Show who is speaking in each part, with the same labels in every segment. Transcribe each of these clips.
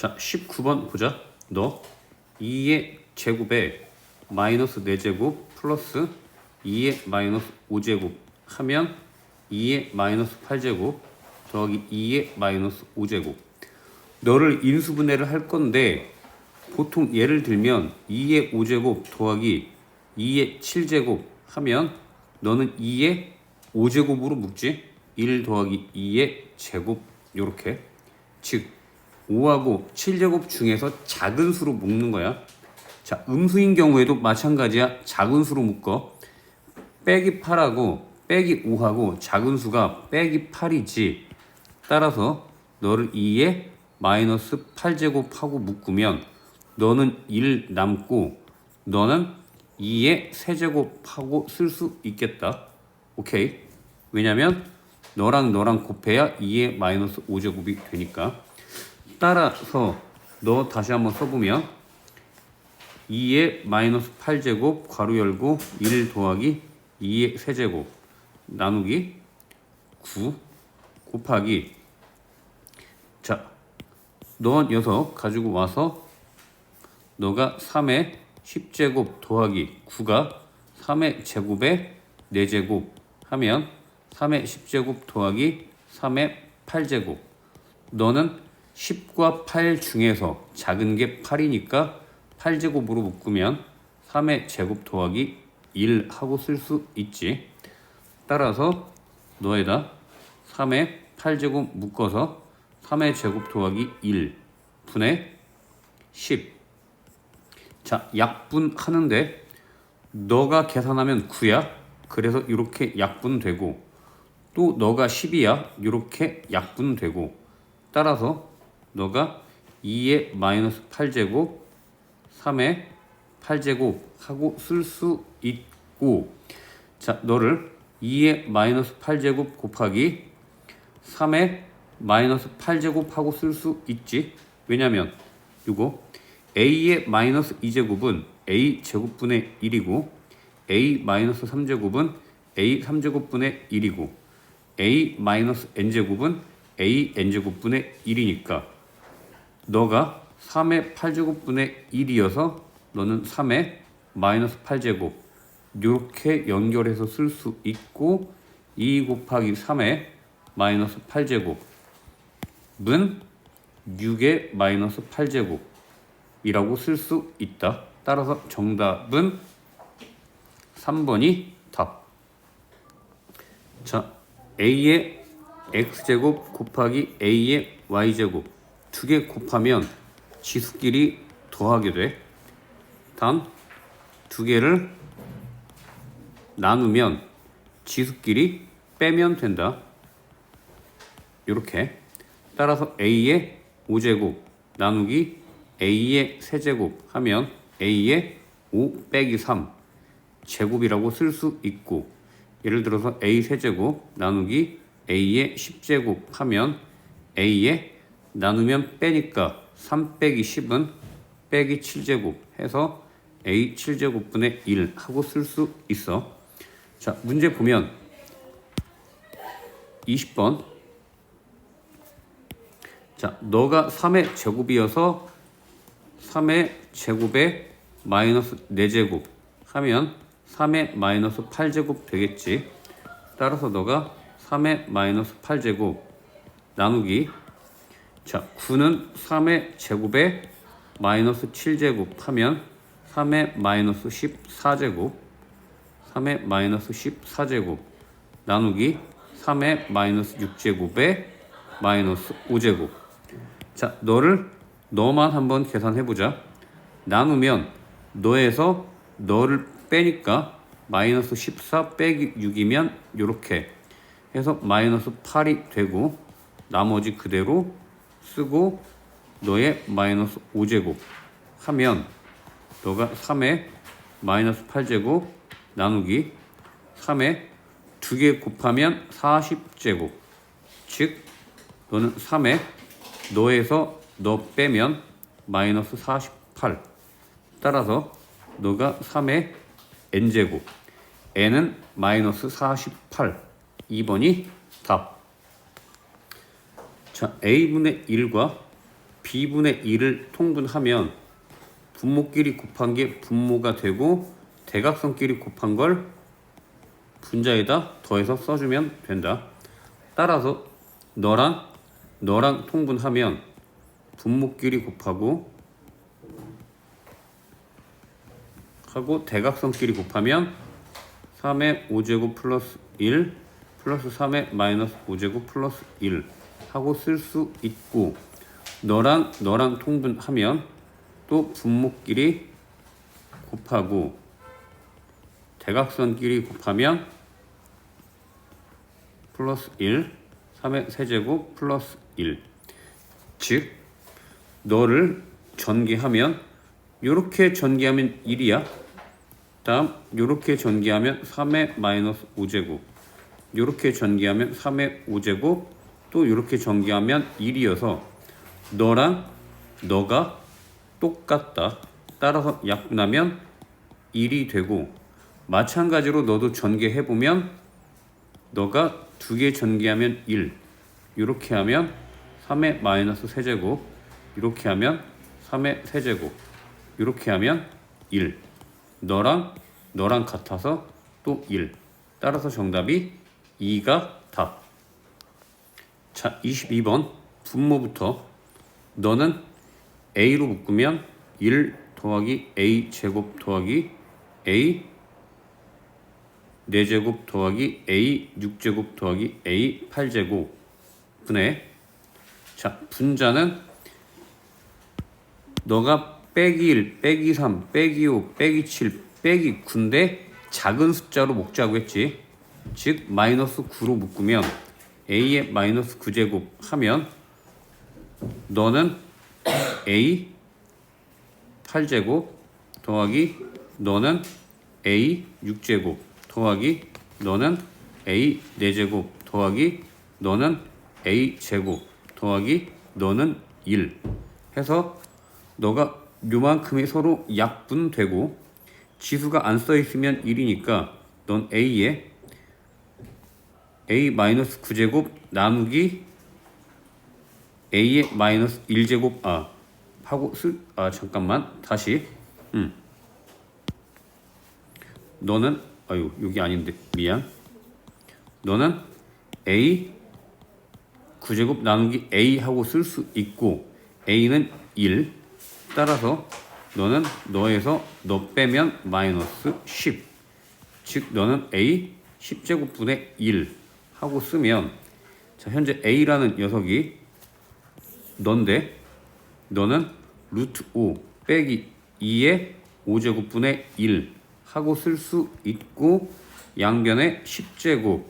Speaker 1: 자, 19번 보자. 너 2의 제곱에 마이너스 4제곱 플러스 2의 마이너스 5제곱 하면 2의 마이너스 8제곱 더하기 2의 마이너스 5제곱. 너를 인수분해를 할 건데 보통 예를 들면 2의 5제곱 더하기 2의 7제곱 하면 너는 2의 5제곱으로 묶지. 1 더하기 2의 제곱 요렇게. 즉 5하고 7제곱 중에서 작은 수로 묶는 거야. 자, 음수인 경우에도 마찬가지야. 작은 수로 묶어. 빼기 8하고 빼기 5하고 작은 수가 빼기 8이지. 따라서 너를 2에 마이너스 8제곱하고 묶으면 너는 1 남고 너는 2에 세제곱하고 쓸 수 있겠다. 오케이. 왜냐면 너랑 곱해야 2에 마이너스 5제곱이 되니까. 따라서 너 다시 한번 써보면 2의 마이너스 8제곱 괄호 열고 1 더하기 2의 세제곱 나누기 9 곱하기 자, 너 녀석 가지고 와서 너가 3의 10제곱 더하기 9가 3의 제곱에 4제곱 하면 3의 10제곱 더하기 3의 8제곱. 너는 10과 8 중에서 작은 게 8이니까 8제곱으로 묶으면 3의 제곱 더하기 1 하고 쓸 수 있지. 따라서 너에다 3의 8제곱 묶어서 3의 제곱 더하기 1 분의 10. 자, 약분하는데 너가 계산하면 9야. 그래서 이렇게 약분되고 또 너가 10이야. 이렇게 약분되고 따라서 너가 2의 마이너스 8제곱 3의 8제곱 하고 쓸 수 있고 자, 너를 2의 마이너스 8제곱 곱하기 3의 마이너스 8제곱 하고 쓸 수 있지. 왜냐면 이거 a의 마이너스 2제곱은 a 제곱분의 1이고 a 마이너스 3제곱은 a 3제곱분의 1이고 a 마이너스 n제곱은 a n제곱분의 1이니까 너가 3의 8제곱분의 1이어서 너는 3의 마이너스 8제곱 이렇게 연결해서 쓸 수 있고 2 곱하기 3의 마이너스 8제곱은 6의 마이너스 8제곱이라고 쓸 수 있다. 따라서 정답은 3번이 답. 자, a의 x제곱 곱하기 a의 y제곱 두 개 곱하면 지수끼리 더하게 돼. 단 두 개를 나누면 지수끼리 빼면 된다. 이렇게. 따라서 a의 5제곱 나누기 a의 세제곱 하면 a의 5 빼기 3 제곱이라고 쓸 수 있고 예를 들어서 a 세제곱 나누기 a의 10제곱 하면 a의 나누면 빼니까 3 빼기 10은 빼기 7제곱 해서 a 7제곱분의 1 하고 쓸 수 있어. 자, 문제 보면 20번 자, 너가 3의 제곱이어서 3의 제곱에 마이너스 4제곱 하면 3의 마이너스 8제곱 되겠지. 따라서 너가 3의 마이너스 8제곱 나누기 자, 9는 3의 제곱에 마이너스 7제곱 하면 3의 마이너스 14제곱 3의 마이너스 14제곱 나누기 3의 마이너스 6제곱에 마이너스 5제곱. 자, 너만 한번 계산해보자. 나누면 너에서 너를 빼니까 마이너스 14 빼기 6이면 이렇게 해서 마이너스 8이 되고 나머지 그대로 쓰고 너의 마이너스 5제곱 하면 너가 3의 마이너스 8제곱 나누기 3에 2개 곱하면 40제곱 즉 너는 3에 너에서 너 빼면 마이너스 48 따라서 너가 3의 n제곱 n은 마이너스 48 2번이 답. 자, a분의 1과 b분의 1을 통분하면 분모끼리 곱한 게 분모가 되고 대각선끼리 곱한 걸 분자에다 더해서 써주면 된다. 따라서 너랑 통분하면 분모끼리 곱하고 대각선끼리 곱하면 3의 5제곱 플러스 1 플러스 3의 마이너스 5제곱 플러스 1 하고 쓸 수 있고, 너랑 통분하면 또 분모끼리 곱하고 대각선끼리 곱하면 플러스 1 3의 세제곱 플러스 1, 즉 너를 전개하면 요렇게 전개하면 1이야. 다음 요렇게 전개하면 3의 마이너스 5제곱, 요렇게 전개하면 3의 5제곱, 또 요렇게 전개하면 1이어서 너가 똑같다. 따라서 약분하면 1이 되고, 마찬가지로 너도 전개해보면 너가 2개 전개하면 1, 이렇게 하면 3의 마이너스 세제곱, 이렇게 하면 3의 세제곱, 이렇게 하면 1. 너랑 같아서 또 1. 따라서 정답이 2가 답. 자, 22번 분모부터 너는 a로 묶으면 1 더하기 a 제곱 더하기 a 4제곱 더하기 a 6제곱 더하기 a 8제곱 분의, 자, 분자는 너가 빼기 1, 빼기 3, 빼기 5, 빼기 7, 빼기 9인데 작은 숫자로 묶자고 했지. 즉 마이너스 9로 묶으면 a의 마이너스 9제곱 하면 너는 a 8제곱 더하기 너는 a 6제곱 더하기 너는 a 4제곱 더하기 너는 a 제곱 더하기 너는 1 해서 너가 요만큼이 서로 약분되고, 지수가 안 써있으면 1이니까 넌 a에 a 마이너스 9제곱 나누기 a의 마이너스 1제곱 하고 잠깐만 다시 너는 여기 아닌데 미안. 너는 a 9제곱 나누기 a 하고 쓸 수 있고, a는 1. 따라서 너는 너에서 너 빼면 마이너스 10, 즉 너는 a 10제곱분의 1 하고 쓰면, 자, 현재 a라는 녀석이 넌데 너는 루트 5 빼기 2의 5제곱분의 1 하고 쓸 수 있고, 양변에 10제곱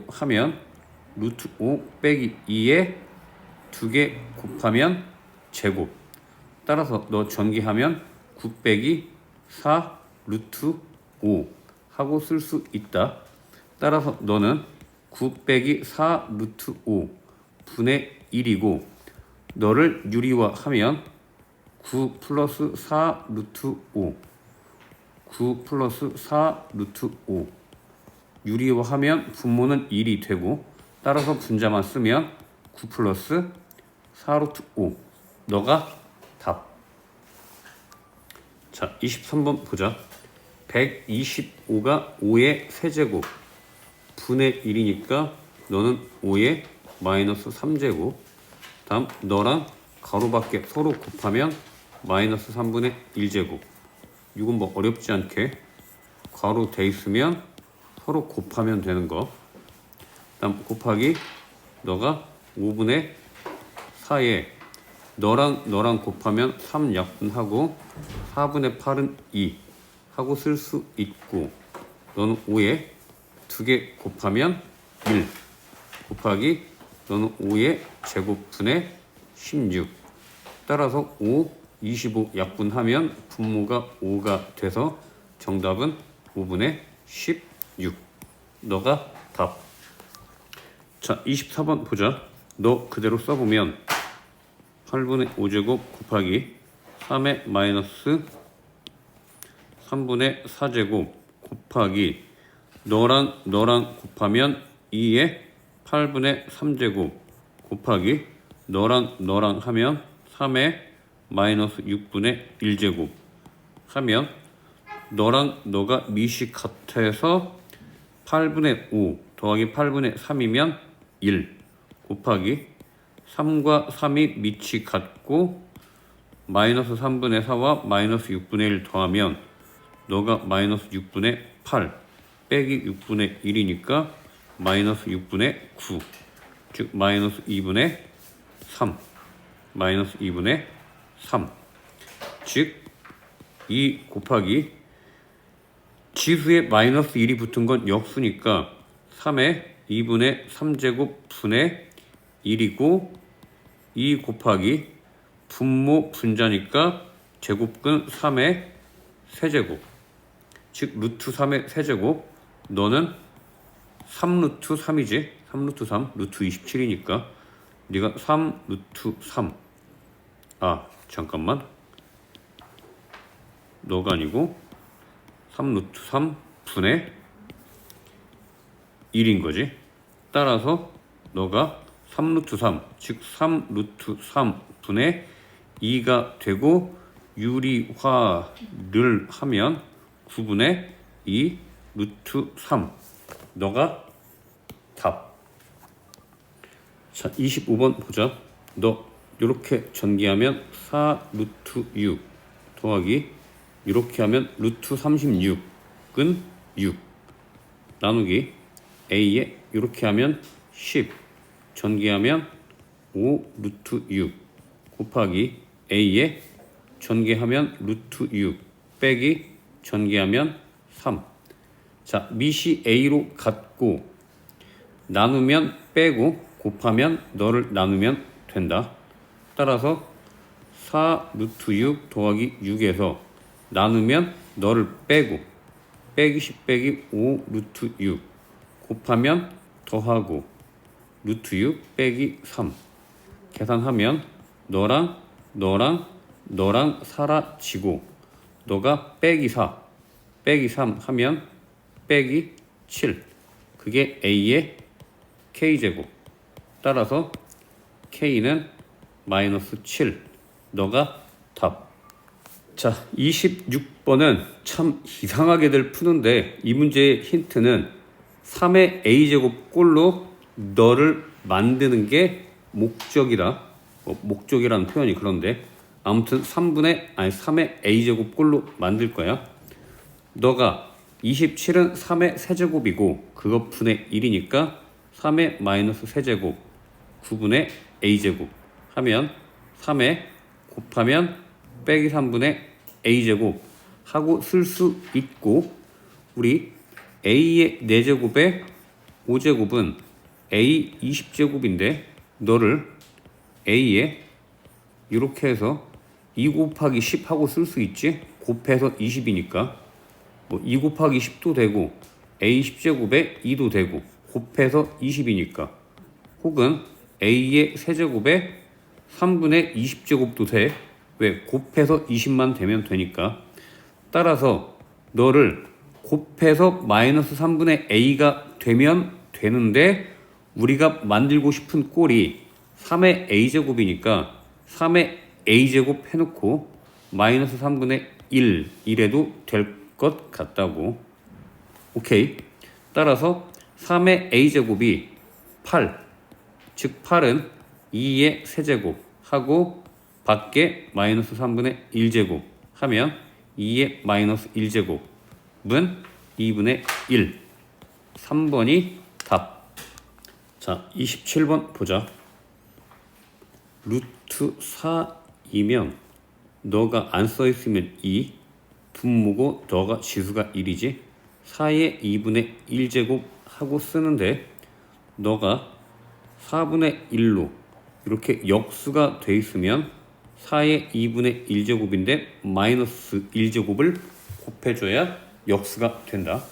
Speaker 1: 하면 루트 5 빼기 2에 2개 곱하면 제곱. 따라서 너 전개하면 9 빼기 4 루트 5 하고 쓸 수 있다. 따라서 너는 9 빼기 4 루트 5 분의 1이고, 너를 유리화하면 9 플러스 4 루트 5 9 플러스 4 루트 5 유리화하면 분모는 1이 되고, 따라서 분자만 쓰면 9 플러스 4 루트 5. 너가 답. 자, 23번 보자. 125가 5의 세제곱 분의 1이니까 너는 5의 마이너스 3제곱. 다음 너랑 가로밖에 서로 곱하면 마이너스 3분의 1제곱. 이건 뭐 어렵지 않게 괄호 돼 있으면 서로 곱하면 되는 거. 다음 곱하기 너가 5분의 4에 너랑 곱하면 3 약분하고 4분의 8은 2 하고 쓸 수 있고, 너는 5에 2개 곱하면 1 곱하기 너는 5의 제곱분의 16. 따라서 5, 25 약분하면 분모가 5가 돼서 정답은 5분의 16. 너가 답. 자, 24번 보자. 너 그대로 써보면 8분의 5제곱 곱하기 3의 마이너스 3분의 4제곱 곱하기 너랑 곱하면 2의 8분의 3제곱 곱하기 너랑 하면 3의 마이너스 6분의 1제곱 하면 너랑 너가 밑이 같아서 8분의 5 더하기 8분의 3이면 1 곱하기 3과 3이 밑이 같고 마이너스 3분의 4와 마이너스 6분의 1 더하면 너가 마이너스 6분의 8 빼기 6분의 1이니까 마이너스 6분의 9 즉 마이너스 2분의 3 마이너스 2분의 3 즉 2 곱하기 지수에 마이너스 1이 붙은 건 역수니까 3의 2분의 3제곱 분의 1이고 2 곱하기 분모 분자니까 제곱근 3의 세제곱 즉 루트 3의 세제곱 너는 3루트 3이지 3루트 3 루트 27이니까 네가 3루트 3 잠깐만 너가 아니고 3루트 3 분의 1인 거지. 따라서 너가 3루트 3 즉 3루트 3 분의 2가 되고 유리화를 하면 9분의 2 루트 3 너가 답. 자 25번 보자. 너 이렇게 전개하면 4 루트 6 더하기 이렇게 하면 루트 36은 6 나누기 A에 이렇게 하면 10 전개하면 5 루트 6 곱하기 A에 전개하면 루트 6 빼기 전개하면 3 자 밑이 A로 같고 나누면 빼고 곱하면 너를 나누면 된다. 따라서 4 루트 6 더하기 6에서 나누면 너를 빼고 빼기 10 빼기 5 루트 6 곱하면 더하고 루트 6 빼기 3 계산하면 너랑 사라지고 너가 빼기 4 빼기 3 하면 빼기 7 그게 A의 K제곱 따라서 K는 마이너스 7 너가 답. 자 26번은 참 이상하게들 푸는데 이 문제의 힌트는 3의 A제곱 꼴로 너를 만드는 게 목적이다. 목적이라는 표현이 그런데 아무튼 3의 A제곱 꼴로 만들 거야. 너가 27은 3의 세제곱이고 그것 분의 1이니까 3의 마이너스 세제곱 9분의 A제곱 하면 3에 곱하면 빼기 3분의 A제곱 하고 쓸 수 있고 우리 A의 4제곱에 5제곱은 A 20제곱인데 너를 A에 이렇게 해서 2 곱하기 10 하고 쓸 수 있지. 곱해서 20이니까 2 곱하기 10도 되고 A 10제곱에 2도 되고 곱해서 20이니까 혹은 A의 세제곱에 3분의 20제곱도 돼. 왜? 곱해서 20만 되면 되니까. 따라서 너를 곱해서 마이너스 3분의 A가 되면 되는데 우리가 만들고 싶은 꼴이 3의 A제곱이니까 3의 A제곱 해놓고 마이너스 3분의 1 이래도 될 것 같다고. 오케이. 따라서 3의 A제곱이 8 즉 8은 2의 세제곱 하고 밖에 마이너스 3분의 1제곱 하면 2의 마이너스 1제곱은 2분의 1 3번이 답. 자 27번 보자. 루트 4이면 너가 안 써있으면 2 분모고 너가 지수가 1이지 4의 2분의 1제곱 하고 쓰는데 너가 4분의 1로 이렇게 역수가 돼 있으면 4의 2분의 1제곱인데 마이너스 1제곱을 곱해줘야 역수가 된다.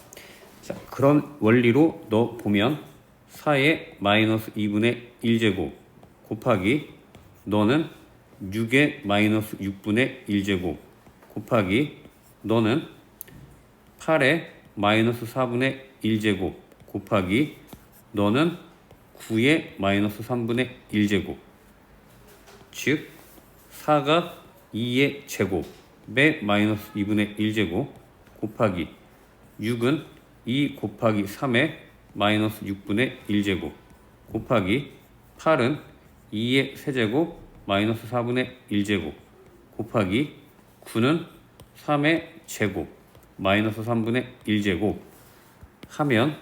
Speaker 1: 자, 그런 원리로 너 보면 4의 마이너스 2분의 1제곱 곱하기 너는 6의 마이너스 6분의 1제곱 곱하기 너는 8의 마이너스 4분의 1제곱 곱하기 너는 9의 마이너스 3분의 1제곱 즉 4가 2의 제곱에 마이너스 2분의 1제곱 곱하기 6은 2 곱하기 3의 마이너스 6분의 1제곱 곱하기 8은 2의 세제곱 마이너스 4분의 1제곱 곱하기 9는 3의 제곱 마이너스 3분의 1제곱 하면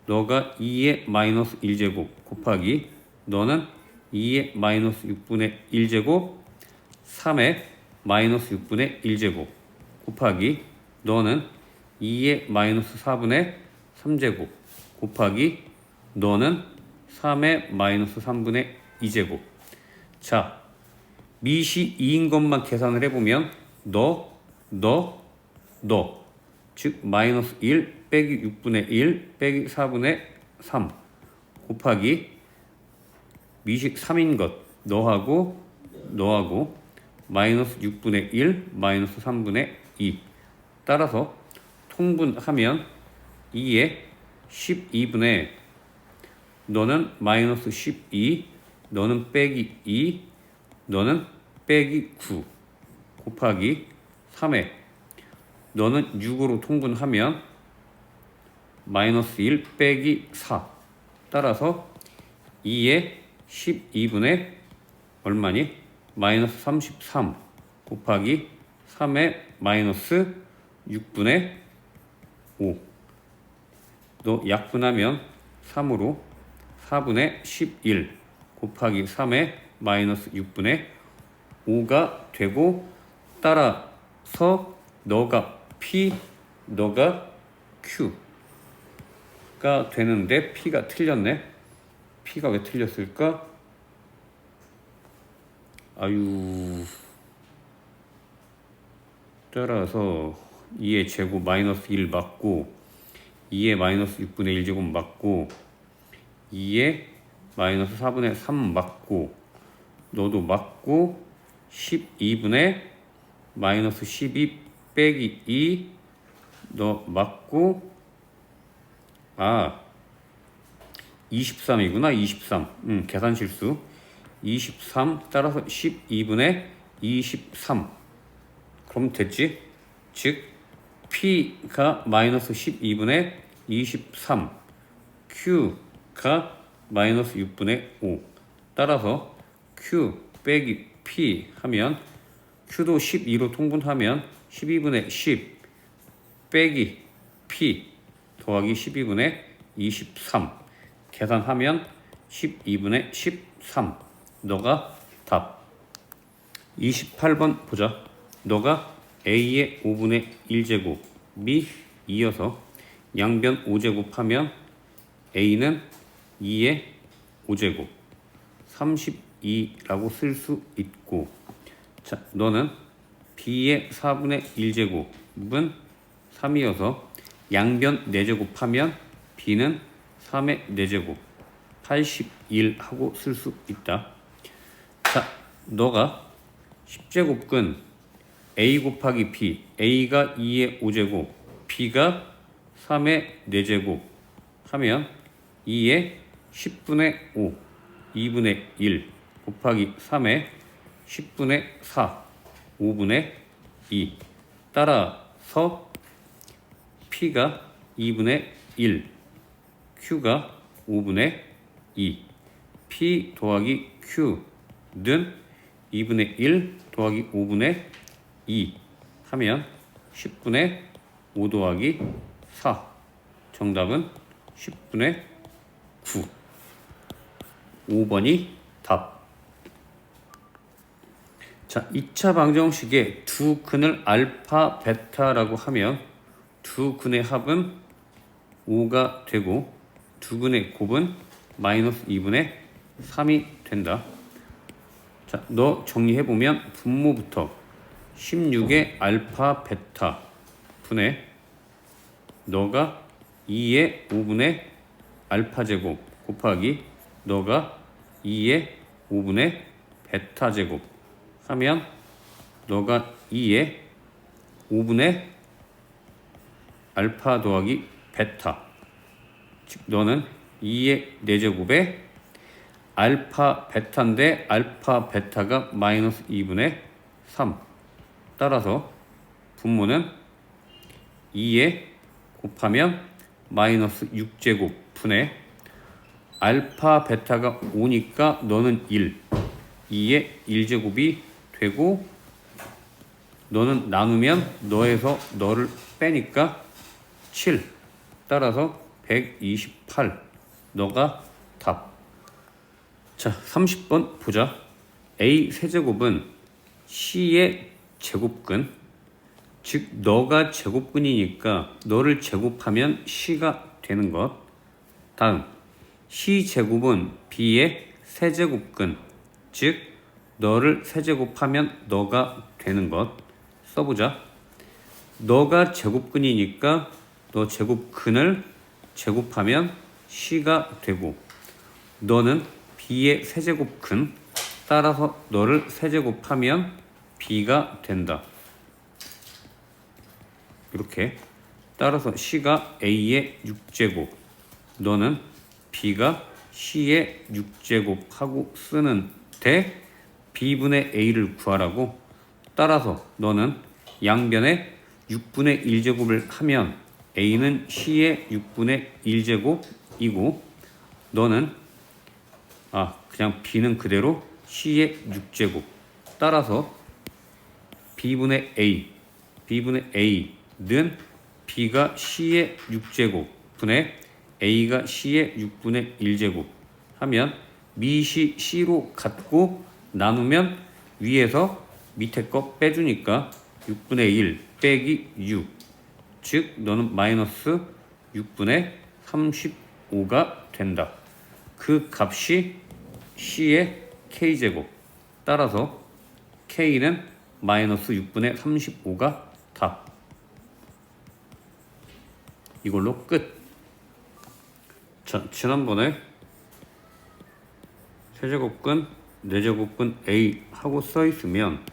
Speaker 1: 너가 2의 마이너스 1제곱 곱하기 너는 2의 마이너스 6분의 1제곱 3의 마이너스 6분의 1제곱 곱하기 너는 2의 마이너스 4분의 3제곱 곱하기 너는 3의 마이너스 3분의 2제곱. 자, 미시 2인 것만 계산을 해보면 즉 마이너스 1 빼기 6분의 1 빼기 4분의 3 곱하기 미시 3인 것 너하고 마이너스 6분의 1 마이너스 3분의 2 따라서 통분하면 2에 12분의 너는 마이너스 12 너는 빼기 2 너는 빼기 9 곱하기 3에 너는 6으로 통분하면 마이너스 1 빼기 4 따라서 2에 12분의 얼마니? 마이너스 33 곱하기 3의 마이너스 6분의 5 너 약분하면 3으로 4분의 11 곱하기 3의 마이너스 6분의 5가 되고 따라서 너가 P 너가 Q가 되는데 P가 틀렸네. P가 왜 틀렸을까? 아유, 따라서 2의 제곱 마이너스 1 맞고 2의 마이너스 6분의 1제곱 맞고 2의 마이너스 4분의 3 맞고 너도 맞고 12분의 마이너스 12 빼기 2 너 맞고 23이구나. 23 계산 실수 23 따라서 12분의 23 그럼 됐지? 즉 P가 마이너스 12분의 23 Q가 마이너스 6분의 5 따라서 Q 빼기 P 하면 Q도 12로 통분하면 12분의 10 빼기 P 더하기 12분의 23 계산하면 12분의 13 너가 답. 28번 보자. 너가 A의 5분의 1제곱이 이어서 양변 5제곱 하면 A는 2의 5제곱 32라고 쓸 수 있고 자, 너는 B의 4분의 1제곱은 3이어서 양변 4제곱 하면 B는 3의 4제곱 81 하고 쓸 수 있다. 자, 너가 10제곱근 A 곱하기 B, A가 2의 5제곱, B가 3의 4제곱 하면 2의 10분의 5, 2분의 1 곱하기 3의 10분의 4, 5분의 2 따라서 P가 2분의 1, Q가 5분의 2 P 더하기 Q는 2분의 1 더하기 5분의 2 하면 10분의 5 더하기 4 정답은 10분의 9 5번이 답. 자, 2차 방정식의 두 근을 알파, 베타라고 하면 두 근의 합은 5가 되고 두 근의 곱은 마이너스 2분의 3이 된다. 자, 너 정리해보면 분모부터 16의 알파, 베타 분의 너가 2의 5분의 알파 제곱 곱하기 너가 2의 5분의 베타 제곱 하면 너가 2의 5분의 알파 더하기 베타 즉 너는 2의 4제곱에 알파 베타인데 알파 베타가 마이너스 2분의 3. 따라서 분모는 2에 곱하면 마이너스 6제곱 분의 알파 베타가 5니까 너는 1. 2에 1제곱이 되고 너는 나누면 너에서 너를 빼니까 7. 따라서 128. 너가 답. 자, 30번 보자. A 세제곱은 C의 제곱근, 즉 너가 제곱근이니까 너를 제곱하면 C가 되는 것. 다음, C 제곱은 B의 세제곱근, 즉 너를 세제곱하면 너가 되는 것. 써보자. 너가 제곱근이니까 너 제곱근을 제곱하면 C가 되고, 너는 B의 세제곱근, 따라서 너를 세제곱하면 B가 된다. 이렇게. 따라서 C가 A의 6제곱, 너는 B가 C의 6제곱 하고 쓰는데 B분의 A를 구하라고. 따라서 너는 양변에 6분의 1제곱을 하면 A는 C의 6분의 1제곱이고 너는 그냥 B는 그대로 C의 6제곱. 따라서 B분의 A는 B가 C의 6제곱 분의 A가 C의 6분의 1제곱 하면 미시 C로 갖고 나누면 위에서 밑에 거 빼주니까 6분의 1 빼기 6. 즉 너는 마이너스 6분의 35가 된다. 그 값이 C의 K제곱. 따라서 K는 마이너스 6분의 35가 답. 이걸로 끝. 자, 지난번에 세제곱근, 네제곱근 A 하고 써있으면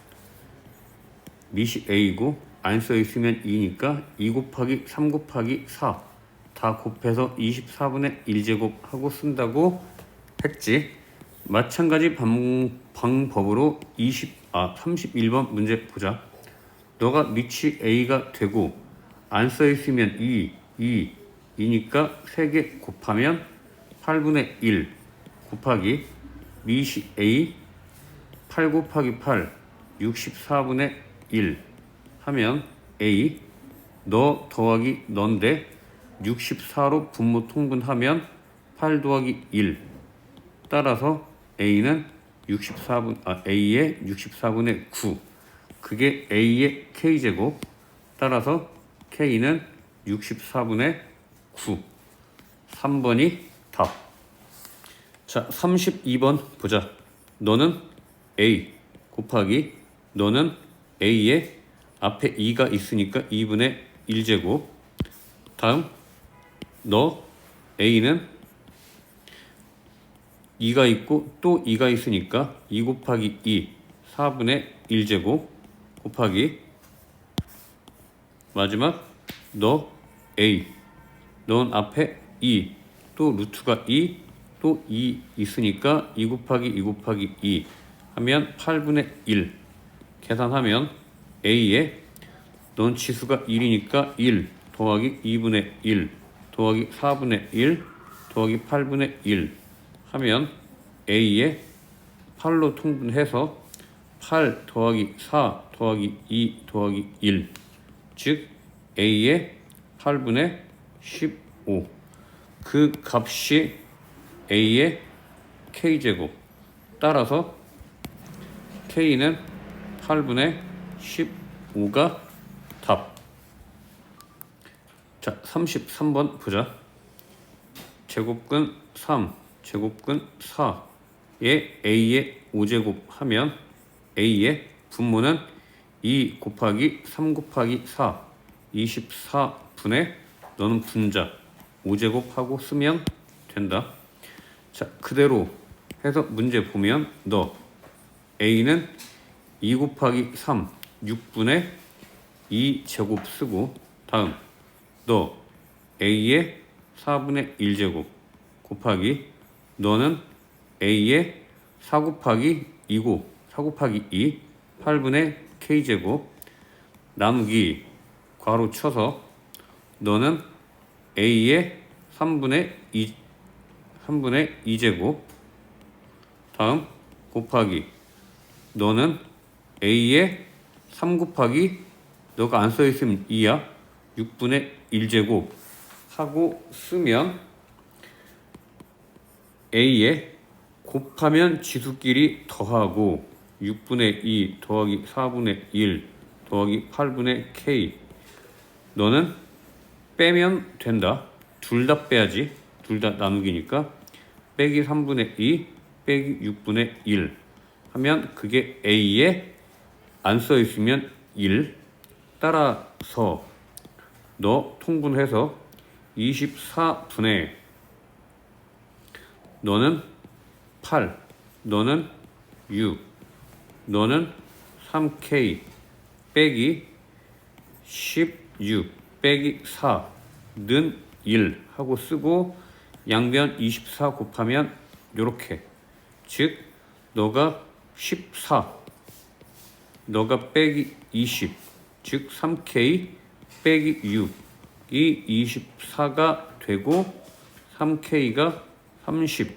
Speaker 1: 미시 A고 안 써있으면 2니까 2 곱하기 3 곱하기 4 다 곱해서 24분의 1제곱 하고 쓴다고 했지. 마찬가지 방법으로 31번 문제 보자. 너가 미치 A가 되고 안 써있으면 2니까 3개 곱하면 8분의 1 곱하기 미시 A 8 곱하기 8 64분의 1 하면 A 너 더하기 너인데 64로 분모 통분하면 8 더하기 1. 따라서 A는 A의 64분의 9. 그게 A의 K제곱. 따라서 K는 64분의 9. 3번이 답. 자, 32번 보자. 너는 A 곱하기 너는 A의 앞에 2가 있으니까 2분의 1제곱. 다음 너 A는 2가 있고 또 2가 있으니까 2 곱하기 2 4분의 1제곱 곱하기 마지막 너 A 넌 앞에 2 또 루트가 2 또 2 있으니까 2 곱하기 2 곱하기 2 하면 8분의 1 계산하면 A에 넌 치수가 1이니까 1 더하기 2분의 1 더하기 4분의 1 더하기 8분의 1 하면 A에 8로 통분해서 8 더하기 4 더하기 2 더하기 1 즉 A의 8분의 15. 그 값이 A의 K제곱. 따라서 K는 8분의 15가 답. 자, 33번 보자. 제곱근 3, 제곱근 4에 A의 5제곱 하면 A의 분모는 2 곱하기 3 곱하기 4 24분의 너는 분자 5제곱 하고 쓰면 된다. 자, 그대로 해서 문제 보면 너 A는 2 곱하기 3 6분의 2제곱 쓰고 다음 너 A의 4분의 1제곱 곱하기 너는 A의 4 곱하기 2고 4 곱하기 2 8분의 K제곱 나누기 괄호 쳐서 너는 A의 3분의 2제곱 다음 곱하기 너는 A의 3 곱하기 너가 안 써있으면 2야 6분의 1제곱 하고 쓰면 A에 곱하면 지수끼리 더하고 6분의 2 더하기 4분의 1 더하기 8분의 K 너는 빼면 된다. 둘 다 빼야지. 둘 다 나누기니까 빼기 3분의 2 빼기 6분의 1 하면 그게 A에 안 써있으면 1 따라서 너 통분해서 24분의 너는 8 너는 6 너는 3K 빼기 16 빼기 4는 1 하고 쓰고 양변 24 곱하면 요렇게 즉 너가 14 너가 빼기 20 즉 3K 빼기 6이 24가 되고 3K가 30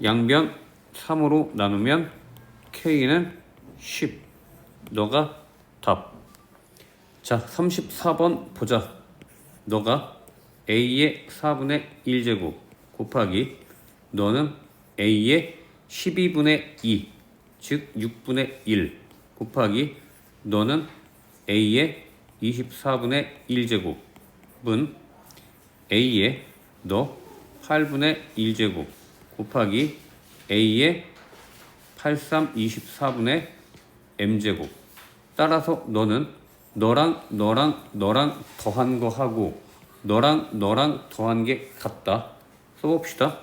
Speaker 1: 양변 3으로 나누면 K는 10 너가 답. 자 34번 보자. 너가 A의 4분의 1제곱 곱하기 너는 A의 12분의 2 즉 6분의 1 곱하기 너는 A의 24분의 1제곱은 A의 너 8분의 1제곱 곱하기 A의 83 24분의 M제곱 따라서 너는 너랑 더한 거 하고 너랑 더한 게 같다. 써봅시다.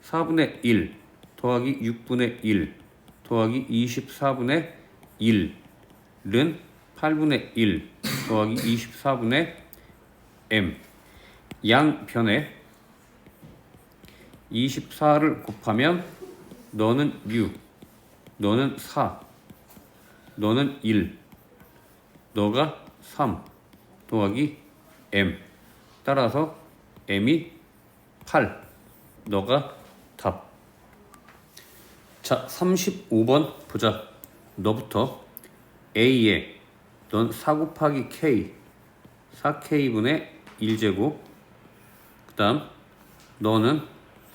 Speaker 1: 4분의 1 더하기 6분의 1 더하기 24분의 1은 8분의 1 더하기 24분의 M 양변에 24를 곱하면 너는 6 너는 4 너는 1 너가 3 더하기 M 따라서 M이 8 너가 답. 자 35번 보자. 너부터 A에 넌 4 곱하기 K 4K분의 1제곱 그 다음 너는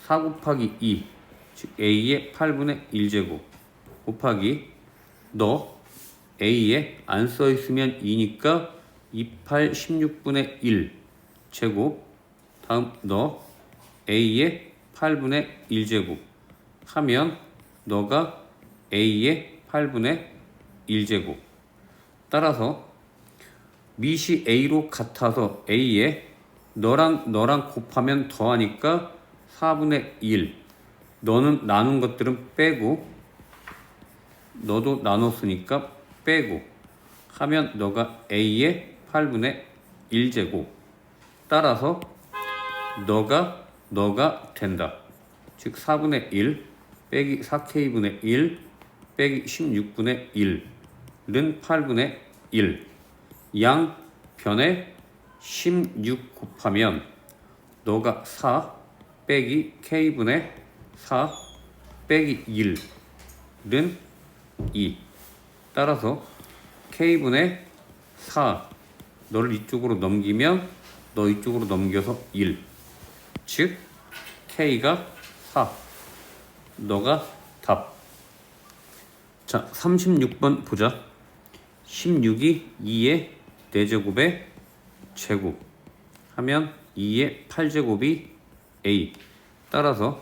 Speaker 1: 4 곱하기 2 즉 A의 8분의 1제곱 곱하기 너 A에 안 써있으면 2니까 28 16분의 1 제곱 다음 너 A의 8분의 1제곱 하면 너가 A의 8분의 1제곱 따라서 밑이 A로 같아서 A에 너랑 곱하면 더하니까 4분의 1 너는 나눈 것들은 빼고 너도 나눴으니까 빼고 하면 너가 A의 8분의 1제곱 따라서 너가 된다. 즉 4분의 1 빼기 4K분의 1 빼기 16분의 1은 8분의 1 양변에 16 곱하면 너가 4 빼기 K분의 4 빼기 1은 2 따라서 K분의 4 너를 이쪽으로 넘기면 너 이쪽으로 넘겨서 1 즉 K가 4 너가 답. 자 36번 보자. 16이 2의 4제곱의 제곱 하면 2의 8제곱이 A 따라서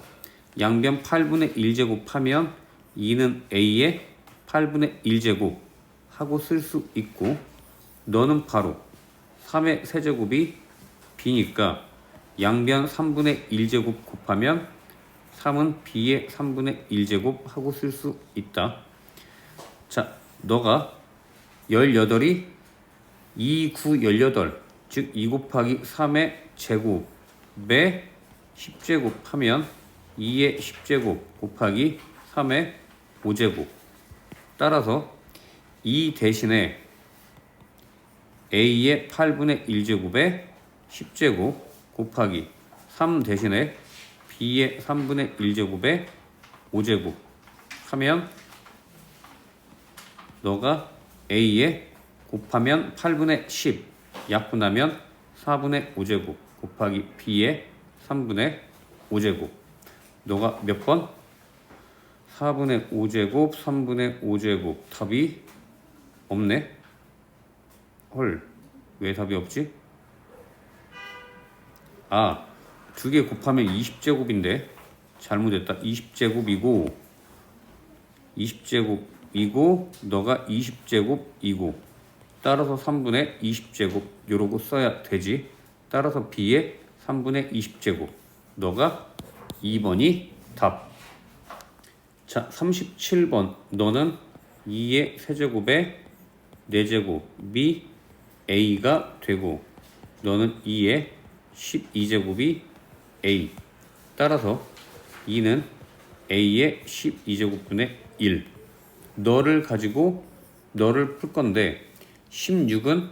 Speaker 1: 양변 8분의 1제곱 하면 2는 A의 8분의 1제곱 하고 쓸 수 있고 너는 바로 3의 세제곱이 B니까 양변 3분의 1제곱 곱하면 3은 B의 3분의 1제곱 하고 쓸 수 있다. 자, 너가 18이 2, 9, 18 즉 2 곱하기 3의 제곱에 10제곱 하면 2의 10제곱 곱하기 3의 5제곱. 따라서 2 대신에 a의 8분의 1제곱에 10제곱 곱하기 3 대신에 b의 3분의 1제곱에 5제곱 하면 너가 a에 곱하면 8분의 10 약분하면 4분의 5제곱 곱하기 b의 3분의 5제곱. 너가 몇 번? 4분의 5제곱 3분의 5제곱. 답이 없네. 헐, 왜 답이 없지? 아, 두 개 곱하면 20제곱인데 잘못했다. 20제곱이고 너가 20제곱이고 따라서 3분의 20제곱 요러고 써야 되지. 따라서 b의 3분의 20제곱. 너가 2번이 답. 자, 37번. 너는 2의 세제곱에 4제곱이 a가 되고 너는 2의 12제곱이 a. 따라서 2는 a의 12제곱분의 1. 너를 가지고 너를 풀 건데 16은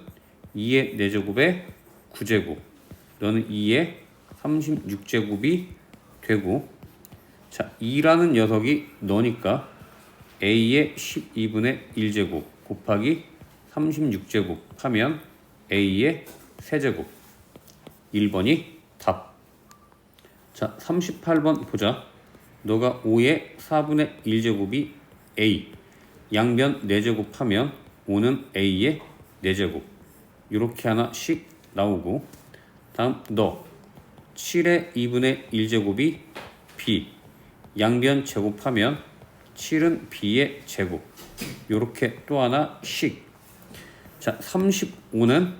Speaker 1: 2의 4제곱에 9제곱. 너는 2의 36제곱이 되고 자, 2라는 녀석이 너니까 a의 12분의 1제곱 곱하기 36제곱 하면 a의 세제곱. 1번이 답. 자, 38번 보자. 너가 5의 4분의 1제곱이 a. 양변 4제곱 하면 5는 a의 4제곱. 이렇게 하나씩 나오고 다음 너 7의 2분의 1제곱이 b. 양변 제곱하면 7은 b의 제곱. 이렇게 또 하나씩. 자, 35는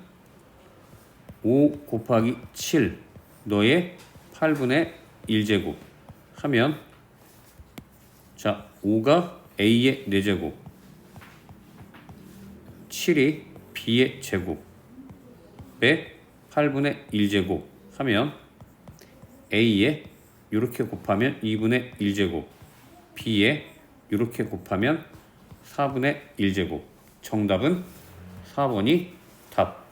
Speaker 1: 5 곱하기 7 너의 8분의 1제곱 하면 자, 5가 a의 4제곱 7이 b의 제곱에 8분의 1제곱 하면 a에 이렇게 곱하면 2분의 1제곱 b에 이렇게 곱하면 4분의 1제곱. 정답은 4번이 답.